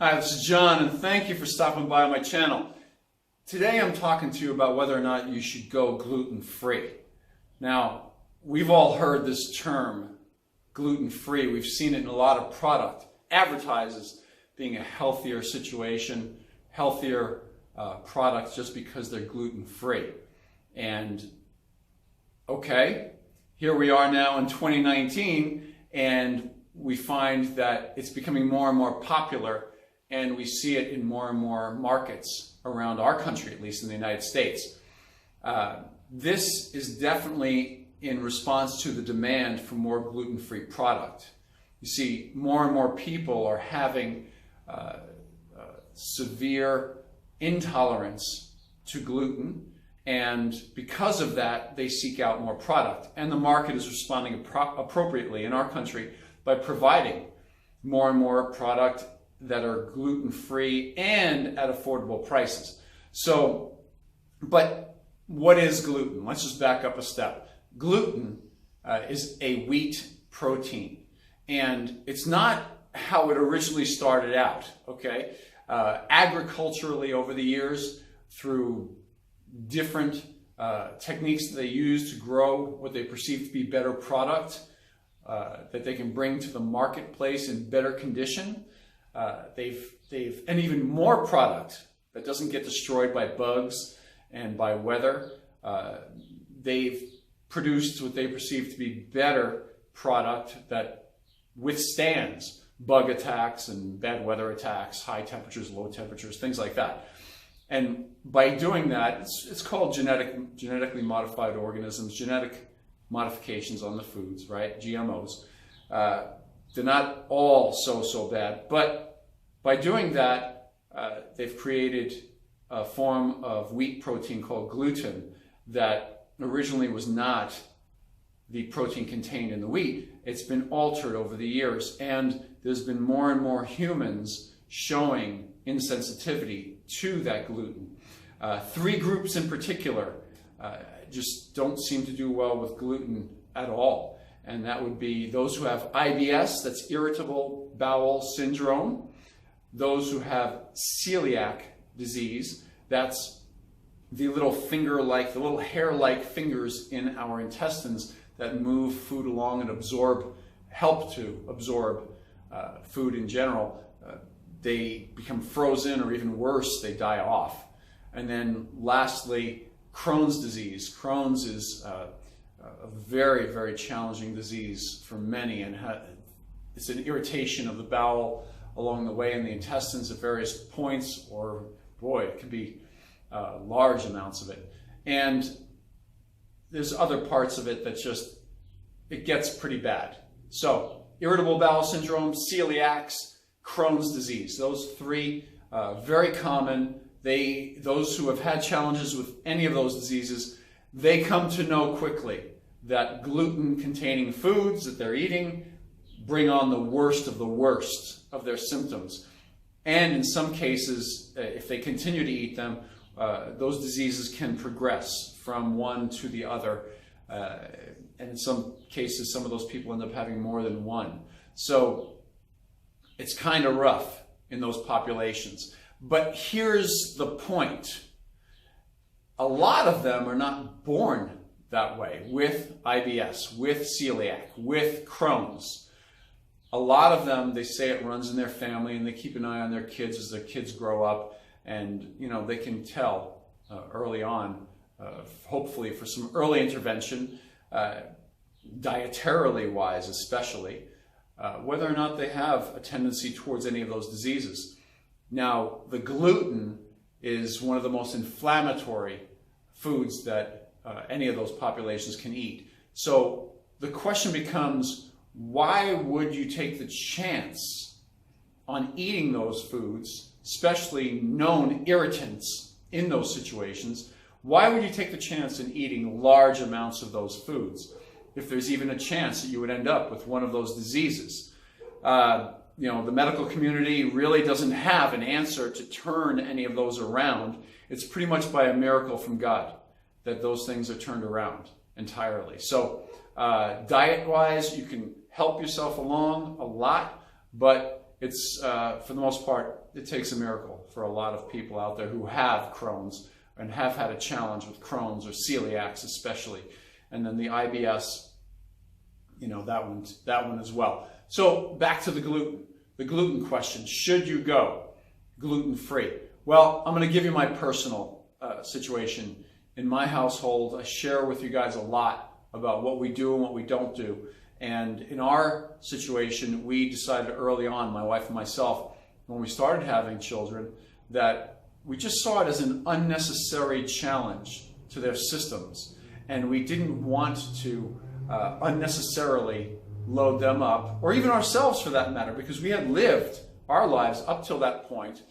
Hi, this is John, and thank you for stopping by my channel. Today I'm talking to you about whether or not you should go gluten-free. Now, we've all heard this term, gluten-free. We've seen it in a lot of product. Advertises being a healthier situation, healthier products just because they're gluten-free. And okay, here we are now in 2019, and we find that it's becoming more and more popular, and we see it in more and more markets around our country, at least in the United States. This is definitely in response to the demand for more gluten-free product. You see, more and more people are having severe intolerance to gluten, and because of that, they seek out more product. And the market is responding appropriately in our country by providing more and more product that are gluten-free and at affordable prices. So, but what is gluten? Let's just back up a step. Gluten is a wheat protein, and it's not how it originally started out, okay? Agriculturally over the years, through different techniques that they use to grow what they perceive to be better product that they can bring to the marketplace in better condition. And even more product that doesn't get destroyed by bugs and by weather. They've produced what they perceive to be better product that withstands bug attacks and bad weather attacks, high temperatures, low temperatures, things like that. And by doing that, it's called genetically modified organisms, genetic modifications on the foods, right? GMOs. They're not all so bad, but by doing that, they've created a form of wheat protein called gluten that originally was not the protein contained in the wheat. It's been altered over the years, and there's been more and more humans showing insensitivity to that gluten. Three groups in particular just don't seem to do well with gluten at all. And that would be those who have IBS, that's irritable bowel syndrome, those who have celiac disease, that's the little finger-like, the little hair-like fingers in our intestines that move food along and help to absorb food in general. They become frozen, or even worse, they die off. And then lastly, Crohn's disease. Crohn's is a very, very challenging disease for many, and it's an irritation of the bowel along the way in the intestines at various points, or boy, it can be large amounts of it. And there's other parts of it that it gets pretty bad. So irritable bowel syndrome, celiacs, Crohn's disease, those three, very common. Those who have had challenges with any of those diseases, they come to know quickly that gluten-containing foods that they're eating bring on the worst of their symptoms. And in some cases, if they continue to eat them, those diseases can progress from one to the other. And in some cases, some of those people end up having more than one. So it's kind of rough in those populations. But here's the point. A lot of them are not born that way, with IBS, with celiac, with Crohn's. A lot of them, they say it runs in their family, and they keep an eye on their kids as their kids grow up, and they can tell early on, hopefully for some early intervention, dietarily wise especially, whether or not they have a tendency towards any of those diseases. Now, the gluten is one of the most inflammatory foods that any of those populations can eat. So the question becomes, why would you take the chance on eating those foods, especially known irritants in those situations? Why would you take the chance in eating large amounts of those foods if there's even a chance that you would end up with one of those diseases? The medical community really doesn't have an answer to turn any of those around. It's pretty much by a miracle from God that those things are turned around entirely. So diet-wise, you can help yourself along a lot, but it's, for the most part, it takes a miracle for a lot of people out there who have Crohn's and have had a challenge with Crohn's or celiacs especially. And then the IBS, you know, that one as well. So back to the gluten question. Should you go gluten-free? Well, I'm going to give you my personal situation. In my household, I share with you guys a lot about what we do and what we don't do. And in our situation, we decided early on, my wife and myself, when we started having children, that we just saw it as an unnecessary challenge to their systems. And we didn't want to unnecessarily load them up, or even ourselves for that matter, because we had lived our lives up till that point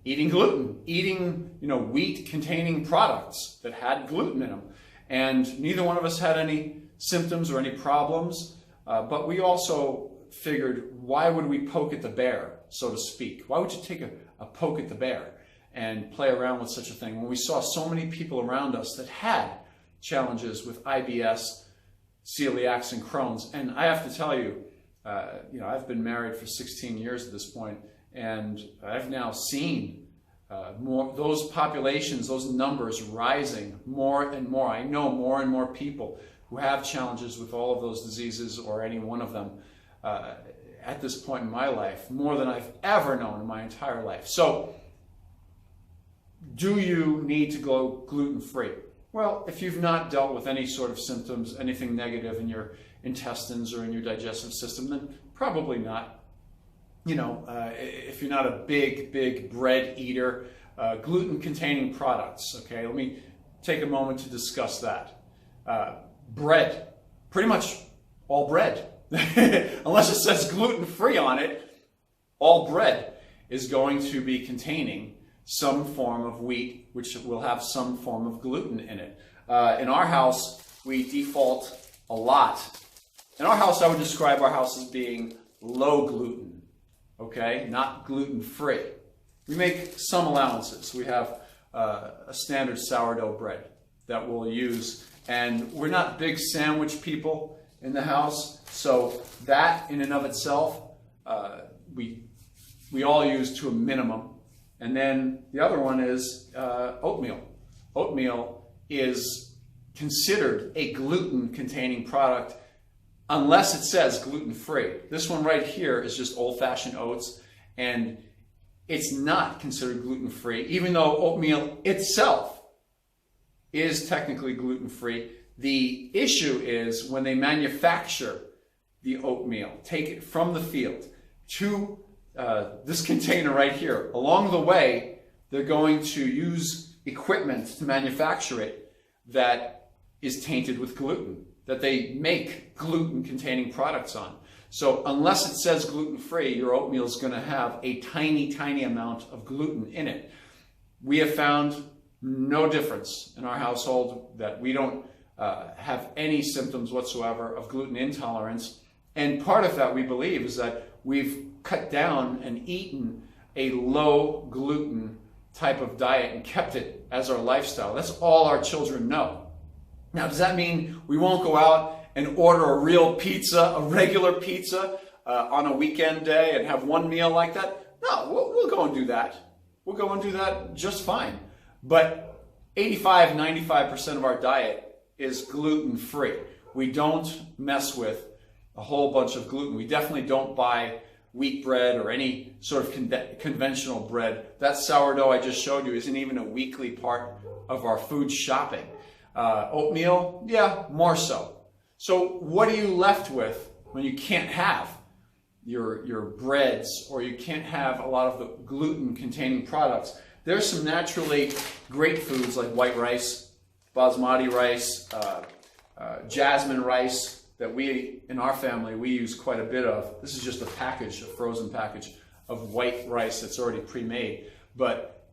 eating gluten, eating, you know, wheat-containing products that had gluten in them. And neither one of us had any symptoms or any problems, but we also figured, why would we poke at the bear, so to speak? Why would you take a poke at the bear and play around with such a thing when we saw so many people around us that had challenges with IBS, celiacs, and Crohn's? And I have to tell you, you know, I've been married for 16 years at this point, and I've now seen those populations, those numbers rising more and more. I know more and more people who have challenges with all of those diseases or any one of them at this point in my life, more than I've ever known in my entire life. So, do you need to go gluten-free? Well, if you've not dealt with any sort of symptoms, anything negative in your intestines or in your digestive system, then probably not. You know, if you're not a big bread eater, gluten-containing products, okay? Let me take a moment to discuss that. Bread, pretty much all bread, unless it says gluten-free on it, all bread is going to be containing some form of wheat, which will have some form of gluten in it. In our house, we default a lot. In our house, I would describe our house as being low gluten. Okay, not gluten-free. We make some allowances. We have a standard sourdough bread that we'll use, and we're not big sandwich people in the house, so that in and of itself, we all use to a minimum. And then the other one is oatmeal. Oatmeal is considered a gluten-containing product unless it says gluten-free. This one right here is just old-fashioned oats, and it's not considered gluten-free, even though oatmeal itself is technically gluten-free. The issue is when they manufacture the oatmeal, take it from the field to this container right here. Along the way, they're going to use equipment to manufacture it that is tainted with gluten, that they make gluten-containing products on. So unless it says gluten-free, your oatmeal is going to have a tiny amount of gluten in it. We have found no difference in our household, that we don't have any symptoms whatsoever of gluten intolerance. And part of that, we believe, is that we've cut down and eaten a low gluten type of diet and kept it as our lifestyle. That's all our children know. Now, does that mean we won't go out and order a real pizza, a regular pizza, on a weekend day and have one meal like that? No, we'll go and do that. We'll go and do that just fine. But 85–95% of our diet is gluten-free. We don't mess with a whole bunch of gluten. We definitely don't buy wheat bread or any sort of conventional bread. That sourdough I just showed you isn't even a weekly part of our food shopping. Oatmeal, yeah, more so. So what are you left with when you can't have your breads, or you can't have a lot of the gluten-containing products? There's some naturally great foods like white rice, basmati rice, jasmine rice that we, in our family, we use quite a bit of. This is just a package, a frozen package of white rice that's already pre-made. But,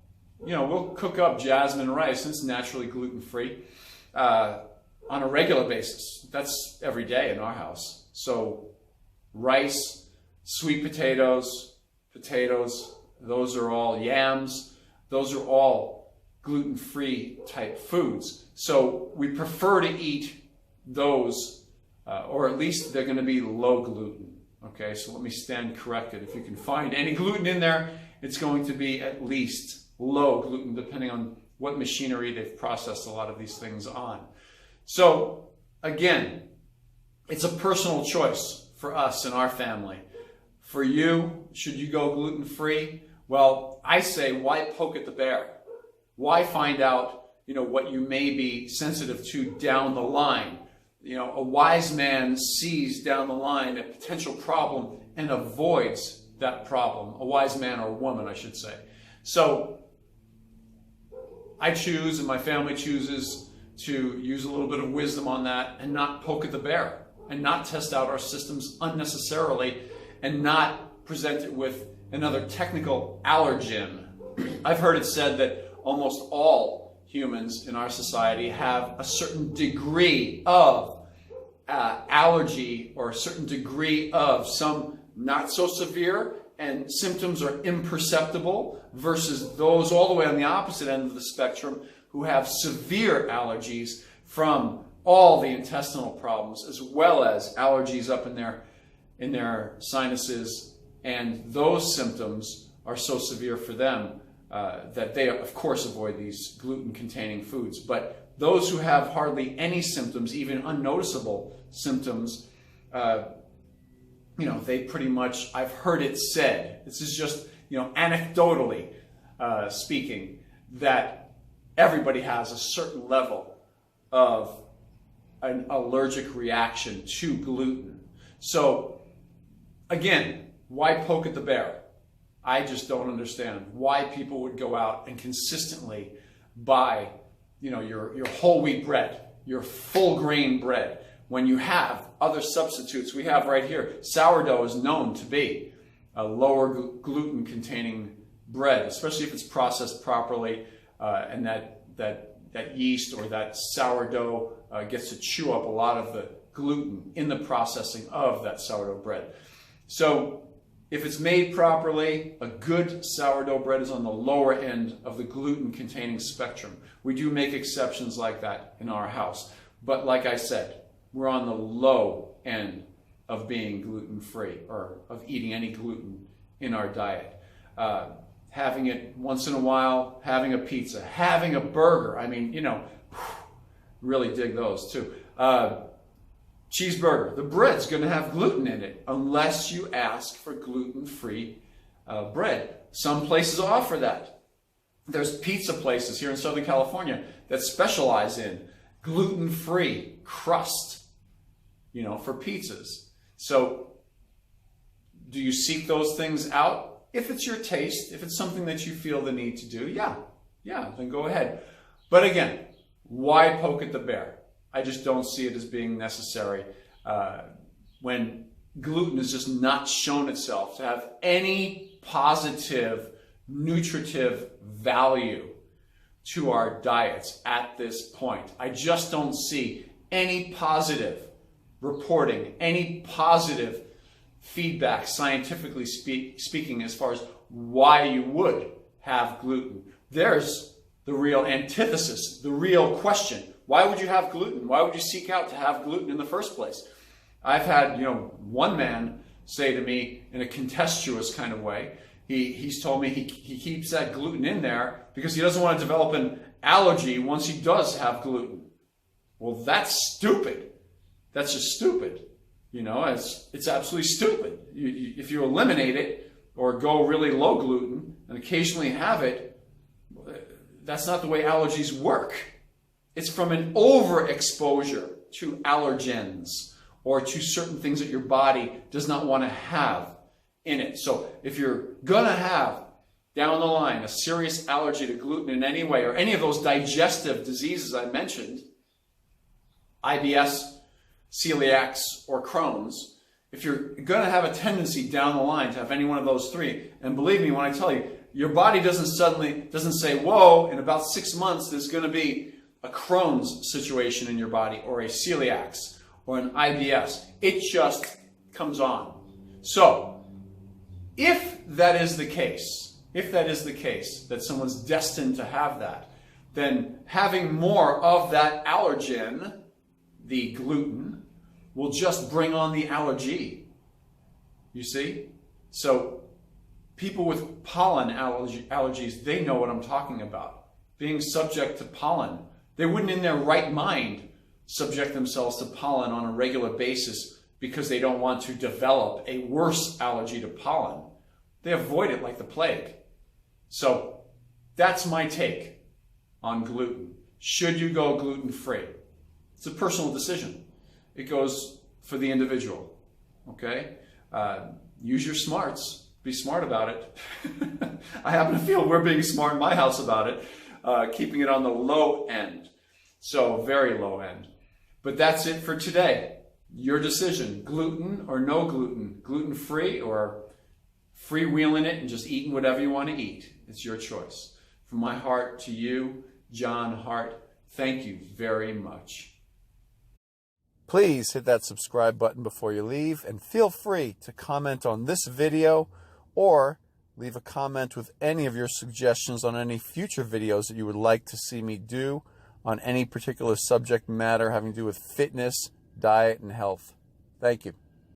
you know, we'll cook up jasmine rice, and it's naturally gluten-free, on a regular basis. That's every day in our house. So rice, sweet potatoes, those are all yams. Those are all gluten-free type foods. So we prefer to eat those, or at least they're going to be low gluten. Okay, so let me stand corrected. If you can find any gluten in there, it's going to be at least low gluten, depending on what machinery they've processed a lot of these things on. So again, it's a personal choice for us and our family. For you, should you go gluten-free? Well, I say, why poke at the bear? Why find out, what you may be sensitive to down the line? A wise man sees down the line a potential problem and avoids that problem. A wise man or woman, I should say. So I choose, and my family chooses, to use a little bit of wisdom on that and not poke at the bear and not test out our systems unnecessarily and not present it with another technical allergen. I've heard it said that almost all humans in our society have a certain degree of allergy or a certain degree of some not so severe and symptoms are imperceptible versus those all the way on the opposite end of the spectrum who have severe allergies from all the intestinal problems as well as allergies up in their sinuses, and those symptoms are so severe for them that they of course avoid these gluten-containing foods. But those who have hardly any symptoms, even unnoticeable symptoms, they pretty much, I've heard it said, this is just, anecdotally speaking, that everybody has a certain level of an allergic reaction to gluten. So again, why poke at the bear? I just don't understand why people would go out and consistently buy, your whole wheat bread, your full grain bread, when you have other substitutes. We have right here, sourdough is known to be a lower gluten containing bread, especially if it's processed properly, and that yeast or that sourdough gets to chew up a lot of the gluten in the processing of that sourdough bread. So if it's made properly, a good sourdough bread is on the lower end of the gluten-containing spectrum. We do make exceptions like that in our house. But like I said, we're on the low end of being gluten-free or of eating any gluten in our diet. Having it once in a while, having a pizza, having a burger. I mean, really dig those too. Cheeseburger, the bread's going to have gluten in it unless you ask for gluten-free bread. Some places offer that. There's pizza places here in Southern California that specialize in gluten-free crust, for pizzas. So do you seek those things out? If it's your taste, if it's something that you feel the need to do, yeah, then go ahead. But again, why poke at the bear? I just don't see it as being necessary when gluten has just not shown itself to have any positive nutritive value to our diets at this point. I just don't see any positive reporting, any positive feedback, scientifically speaking, as far as why you would have gluten. There's the real antithesis, the real question. Why would you have gluten? Why would you seek out to have gluten in the first place? I've had, one man say to me in a contemptuous kind of way, he's told me he keeps that gluten in there because he doesn't want to develop an allergy once he does have gluten. Well, that's stupid. That's just stupid. It's absolutely stupid. If you eliminate it or go really low gluten and occasionally have it, that's not the way allergies work. It's from an overexposure to allergens or to certain things that your body does not want to have in it. So if you're going to have down the line a serious allergy to gluten in any way or any of those digestive diseases I mentioned, IBS, celiacs, or Crohn's, if you're going to have a tendency down the line to have any one of those three, and believe me when I tell you, your body doesn't say, whoa, in about 6 months there's going to be a Crohn's situation in your body or a celiacs or an IBS. It just comes on. So if that is the case, that someone's destined to have that, then having more of that allergen, the gluten, will just bring on the allergy. You see? So people with pollen allergies, they know what I'm talking about. Being subject to pollen. They wouldn't in their right mind subject themselves to pollen on a regular basis because they don't want to develop a worse allergy to pollen. They avoid it like the plague. So that's my take on gluten. Should you go gluten-free? It's a personal decision. It goes for the individual, okay? Use your smarts. Be smart about it. I happen to feel we're being smart in my house about it, keeping it on the low end. So very low end. But that's it for today. Your decision, gluten or no gluten, gluten-free or freewheeling it and just eating whatever you want to eat. It's your choice. From my heart to you, John Hart, thank you very much. Please hit that subscribe button before you leave, and feel free to comment on this video or leave a comment with any of your suggestions on any future videos that you would like to see me do on any particular subject matter having to do with fitness, diet, and health. Thank you.